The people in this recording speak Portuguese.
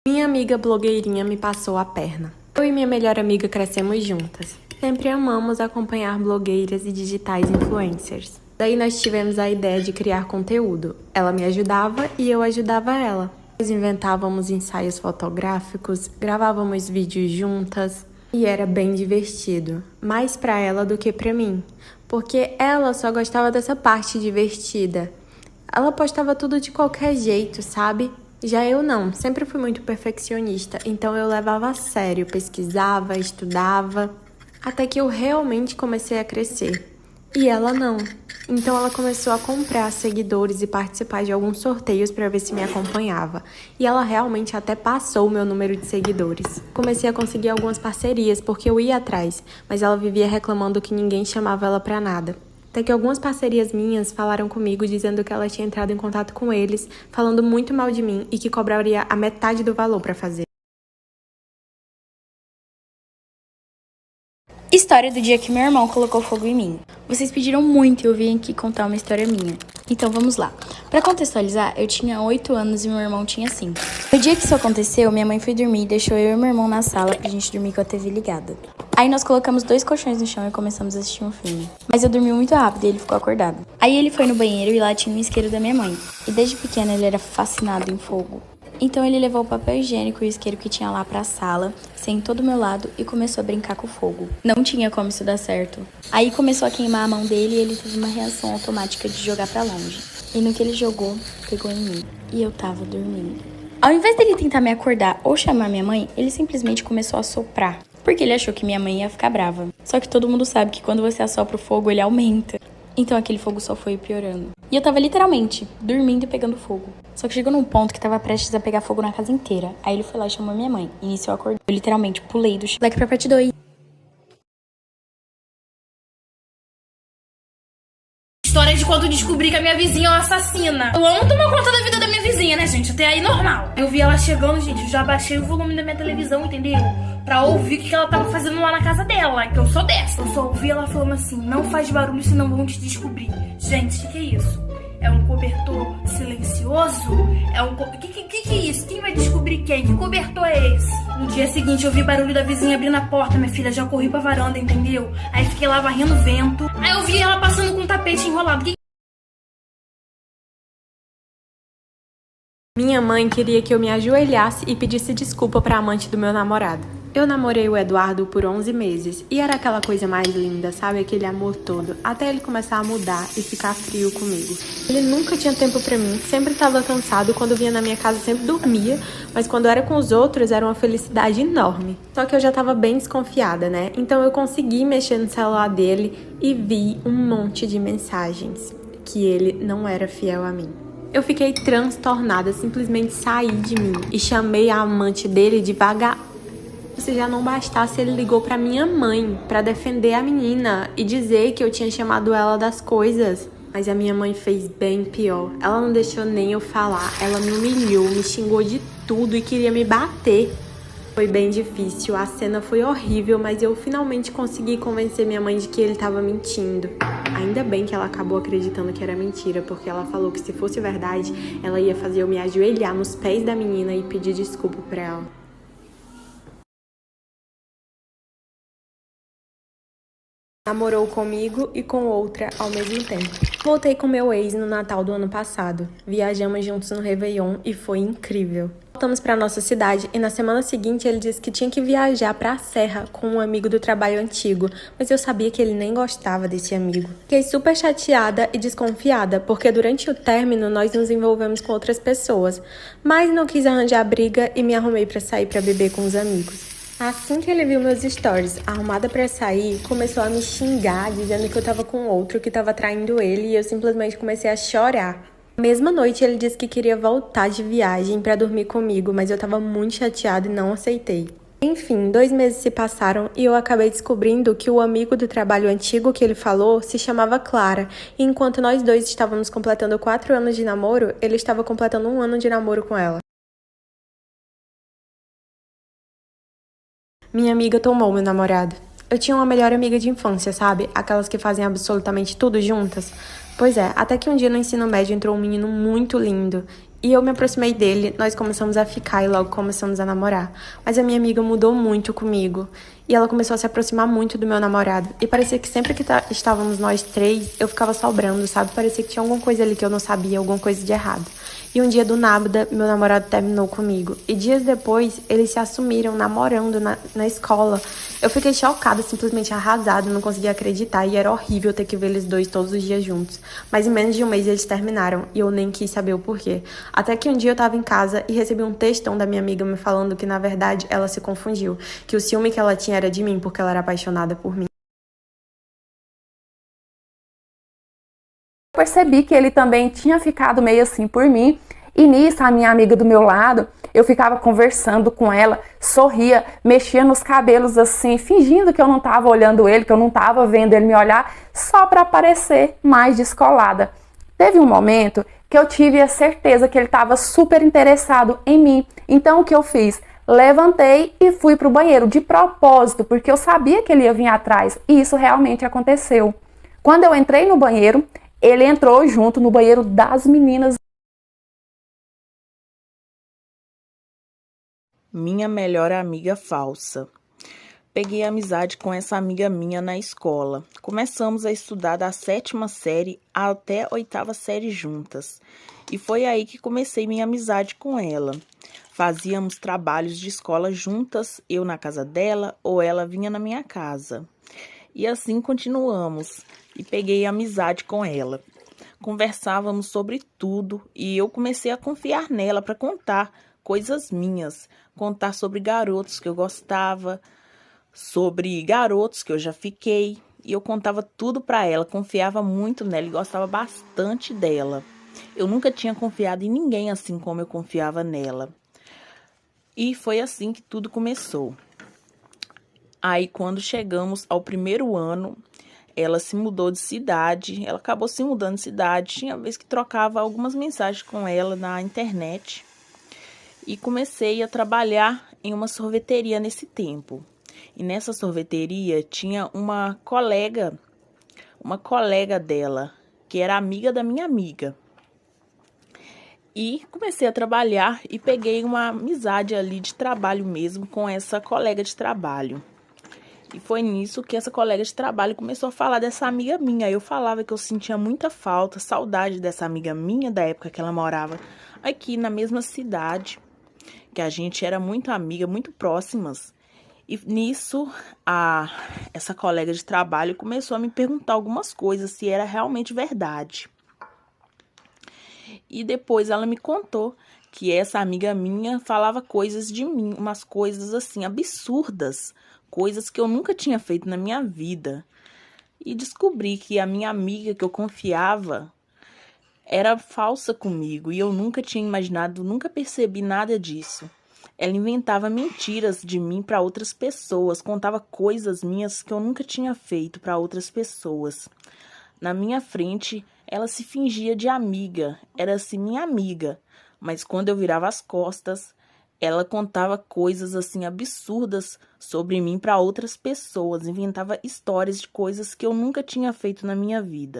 Minha amiga blogueirinha me passou a perna. Eu e minha melhor amiga crescemos juntas. Sempre amamos acompanhar blogueiras e digitais influencers. Daí nós tivemos a ideia de criar conteúdo. Ela me ajudava e eu ajudava ela. Nós inventávamos ensaios fotográficos, gravávamos vídeos juntas e era bem divertido. Mais pra ela do que pra mim, porque ela só gostava dessa parte divertida. Ela postava tudo de qualquer jeito, sabe? Já eu não, sempre fui muito perfeccionista, então eu levava a sério, pesquisava, estudava, até que eu realmente comecei a crescer. E ela não. Então ela começou a comprar seguidores e participar de alguns sorteios para ver se me acompanhava. E ela realmente até passou o meu número de seguidores. Comecei a conseguir algumas parcerias porque eu ia atrás, mas ela vivia reclamando que ninguém chamava ela para nada. Até que algumas parcerias minhas falaram comigo dizendo que ela tinha entrado em contato com eles, falando muito mal de mim e que cobraria a metade do valor para fazer. História do dia que meu irmão colocou fogo em mim. Vocês pediram muito e eu vim aqui contar uma história minha. Então vamos lá. Pra contextualizar, eu tinha 8 anos e meu irmão tinha 5. No dia que isso aconteceu, minha mãe foi dormir e deixou eu e meu irmão na sala pra gente dormir com a TV ligada. Aí nós colocamos 2 colchões no chão e começamos a assistir um filme. Mas eu dormi muito rápido e ele ficou acordado. Aí ele foi no banheiro e lá tinha um isqueiro da minha mãe. E desde pequeno ele era fascinado em fogo. Então ele levou o papel higiênico e o isqueiro que tinha lá pra sala, sentou do meu lado e começou a brincar com o fogo. Não tinha como isso dar certo. Aí começou a queimar a mão dele e ele teve uma reação automática de jogar pra longe. E no que ele jogou, pegou em mim. E eu tava dormindo. Ao invés dele tentar me acordar ou chamar minha mãe, ele simplesmente começou a soprar. Porque ele achou que minha mãe ia ficar brava. Só que todo mundo sabe que quando você assopra o fogo, ele aumenta. Então aquele fogo só foi piorando. E eu tava literalmente dormindo e pegando fogo. Só que chegou num ponto que tava prestes a pegar fogo na casa inteira. Aí ele foi lá e chamou minha mãe. E nisso eu acordei. Eu literalmente pulei do Black pra parte 2. História de quando eu descobri que a minha vizinha é uma assassina. Eu amo tomar conta da vida da minha vizinha, né, gente? Até aí normal. Eu vi ela chegando, gente, eu já baixei o volume da minha televisão, entendeu? Pra ouvir o que ela tava fazendo lá na casa dela, que eu sou dessa. Eu só ouvi ela falando assim, não faz barulho senão vão te descobrir. Gente, o que é isso? É um cobertor silencioso? É um... Que é isso? Quem vai descobrir quem? Que cobertor é esse? No dia seguinte eu vi barulho da vizinha abrindo a porta, minha filha, já corri pra varanda, entendeu? Aí fiquei lá varrendo vento. Aí eu vi ela passando com um tapete enrolado. Minha mãe queria que eu me ajoelhasse e pedisse desculpa pra amante do meu namorado. Eu namorei o Eduardo por 11 meses e era aquela coisa mais linda, sabe? Aquele amor todo, até ele começar a mudar e ficar frio comigo. Ele nunca tinha tempo pra mim, sempre estava cansado, quando vinha na minha casa sempre dormia, mas quando era com os outros era uma felicidade enorme. Só que eu já tava bem desconfiada, né? Então eu consegui mexer no celular dele e vi um monte de mensagens que ele não era fiel a mim. Eu fiquei transtornada, simplesmente saí de mim e chamei a amante dele de vagabundo. Se já não bastasse, ele ligou pra minha mãe pra defender a menina e dizer que eu tinha chamado ela das coisas. Mas a minha mãe fez bem pior. Ela não deixou nem eu falar. Ela me humilhou, me xingou de tudo e queria me bater. Foi bem difícil, a cena foi horrível, mas eu finalmente consegui convencer minha mãe de que ele estava mentindo. Ainda bem que ela acabou acreditando que era mentira, porque ela falou que se fosse verdade, ela ia fazer eu me ajoelhar nos pés da menina e pedir desculpa pra ela. Namorou comigo e com outra ao mesmo tempo. Voltei com meu ex no Natal do ano passado. Viajamos juntos no Réveillon e foi incrível. Voltamos para nossa cidade e na semana seguinte ele disse que tinha que viajar para a Serra com um amigo do trabalho antigo, mas eu sabia que ele nem gostava desse amigo. Fiquei super chateada e desconfiada, porque durante o término nós nos envolvemos com outras pessoas, mas não quis arranjar briga e me arrumei para sair para beber com os amigos. Assim que ele viu meus stories arrumada pra sair, começou a me xingar, dizendo que eu tava com outro, que tava traindo ele, e eu simplesmente comecei a chorar. Na mesma noite ele disse que queria voltar de viagem pra dormir comigo, mas eu tava muito chateada e não aceitei. Enfim, 2 meses se passaram e eu acabei descobrindo que o amigo do trabalho antigo que ele falou se chamava Clara, e enquanto nós dois estávamos completando 4 anos de namoro, ele estava completando 1 ano de namoro com ela. Minha amiga tomou meu namorado. Eu tinha uma melhor amiga de infância, sabe? Aquelas que fazem absolutamente tudo juntas. Pois é, até que um dia no ensino médio entrou um menino muito lindo E eu me aproximei dele, nós começamos a ficar e logo começamos a namorar. Mas a minha amiga mudou muito comigo. E ela começou a se aproximar muito do meu namorado. E parecia que sempre que estávamos nós três, eu ficava sobrando, sabe? Parecia que tinha alguma coisa ali que eu não sabia, alguma coisa de errado. E um dia do nada, meu namorado terminou comigo. E dias depois, eles se assumiram namorando na escola. Eu fiquei chocada, simplesmente arrasada, não conseguia acreditar. E era horrível ter que ver eles dois todos os dias juntos. Mas em menos de um mês eles terminaram. E eu nem quis saber o porquê. Até que um dia eu tava em casa e recebi um textão da minha amiga me falando que, na verdade, ela se confundiu. Que o ciúme que ela tinha era de mim, porque ela era apaixonada por mim. Percebi que ele também tinha ficado meio assim por mim, e nisso a minha amiga do meu lado, eu ficava conversando com ela, sorria, mexia nos cabelos assim, fingindo que eu não estava olhando ele, que eu não estava vendo ele me olhar, só para parecer mais descolada. Teve um momento que eu tive a certeza que ele estava super interessado em mim, então o que eu fiz? Levantei e fui para o banheiro de propósito, porque eu sabia que ele ia vir atrás, e isso realmente aconteceu. Quando eu entrei no banheiro, ele entrou junto no banheiro das meninas. Minha melhor amiga falsa. Peguei amizade com essa amiga minha na escola. Começamos a estudar da 7ª série até a 8ª série juntas. E foi aí que comecei minha amizade com ela. Fazíamos trabalhos de escola juntas, eu na casa dela ou ela vinha na minha casa. E assim continuamos. E peguei amizade com ela. Conversávamos sobre tudo e eu comecei a confiar nela para contar coisas minhas, contar sobre garotos que eu gostava, sobre garotos que eu já fiquei, e eu contava tudo para ela, confiava muito nela e gostava bastante dela. Eu nunca tinha confiado em ninguém assim como eu confiava nela. E foi assim que tudo começou. Aí quando chegamos ao 1º ano, ela se mudou de cidade, ela acabou se mudando de cidade, tinha vez que trocava algumas mensagens com ela na internet. E comecei a trabalhar em uma sorveteria nesse tempo. E nessa sorveteria tinha uma colega dela, que era amiga da minha amiga. E comecei a trabalhar e peguei uma amizade ali de trabalho mesmo com essa colega de trabalho. E foi nisso que essa colega de trabalho começou a falar dessa amiga minha. Eu falava que eu sentia muita falta, saudade dessa amiga minha, da época que ela morava aqui na mesma cidade, que a gente era muito amiga, muito próximas. E nisso, essa colega de trabalho começou a me perguntar algumas coisas, se era realmente verdade. E depois ela me contou que essa amiga minha falava coisas de mim, umas coisas assim absurdas, coisas que eu nunca tinha feito na minha vida. E descobri que a minha amiga que eu confiava era falsa comigo e eu nunca tinha imaginado, nunca percebi nada disso. Ela inventava mentiras de mim para outras pessoas, contava coisas minhas que eu nunca tinha feito para outras pessoas. Na minha frente, ela se fingia de amiga, era assim minha amiga, mas quando eu virava as costas, ela contava coisas assim absurdas sobre mim para outras pessoas, inventava histórias de coisas que eu nunca tinha feito na minha vida.